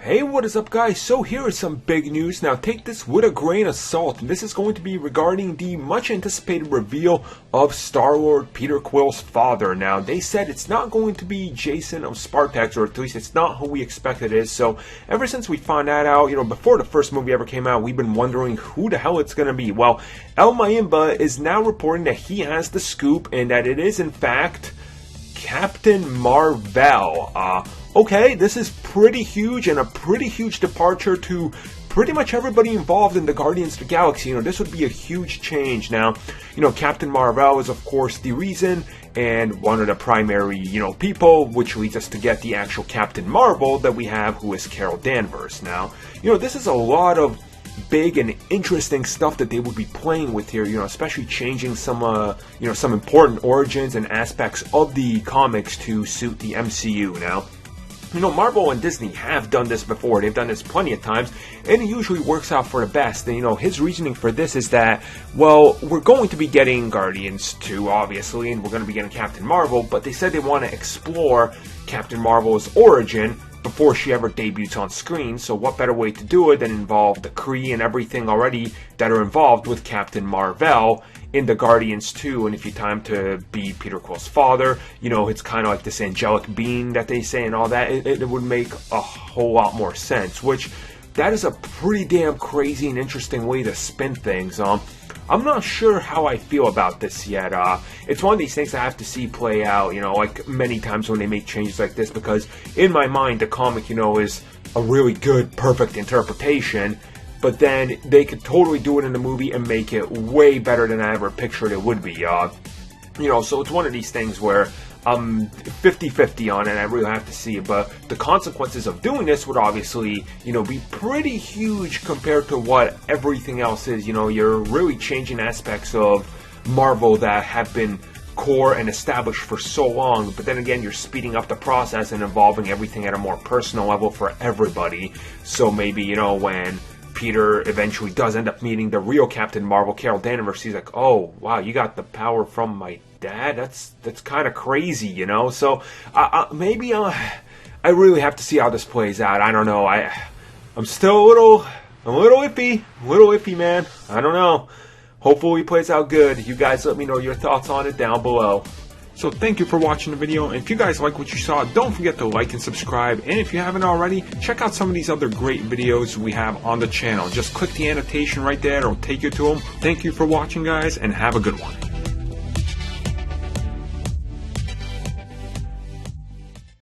Hey, what is up guys? So here is some big news. Now take this with a grain of salt. And this is going to be regarding the much anticipated reveal of Star-Lord Peter Quill's father. Now they said it's not going to be Jason of Spartax, or at least it's not who we expect it is. So ever since we found that out, before the first movie ever came out, we've been wondering who the hell it's going to be. Well, El Mayimba is now reporting that he has the scoop and that it is in fact Captain Marvel. Okay, this is pretty huge and a pretty huge departure to pretty much everybody involved in the Guardians of the Galaxy. This would be a huge change. Now, Captain Marvel is of course the reason and one of the primary, people, which leads us to get the actual Captain Marvel that we have, who is Carol Danvers. Now, this is a lot of big and interesting stuff that they would be playing with here, especially changing some, some important origins and aspects of the comics to suit the MCU. Now, Marvel and Disney have done this before. They've done this plenty of times, and it usually works out for the best. And, his reasoning for this is that, well, we're going to be getting Guardians 2, obviously, and we're going to be getting Captain Marvel, but they said they want to explore Captain Marvel's origin before she ever debuts on screen. So what better way to do it than involve the Kree and everything already that are involved with Captain Marvel in the Guardians 2, and if you time to be Peter Quill's father, it's kind of like this angelic being that they say and all that, it would make a whole lot more sense, which that is a pretty damn crazy and interesting way to spin things. I'm not sure how I feel about this yet. It's one of these things I have to see play out, like many times when they make changes like this, because in my mind the comic, is a really good, perfect interpretation, but then they could totally do it in the movie and make it way better than I ever pictured it would be. So it's one of these things where I'm 50-50 on it. I really have to see it, but the consequences of doing this would obviously, be pretty huge compared to what everything else is. You're really changing aspects of Marvel that have been core and established for so long, but then again, you're speeding up the process and involving everything at a more personal level for everybody. So maybe, when Peter eventually does end up meeting the real Captain Marvel, Carol Danvers, he's like, oh wow, you got the power from my dad? That's kind of crazy, So maybe I really have to see how this plays out. I don't know. I'm still a little iffy, man. I don't know. Hopefully it plays out good. You guys let me know your thoughts on it down below. So thank you for watching the video, and if you guys like what you saw, don't forget to like and subscribe, and if you haven't already, check out some of these other great videos we have on the channel. Just click the annotation right there, it'll take you to them. Thank you for watching, guys, and have a good one.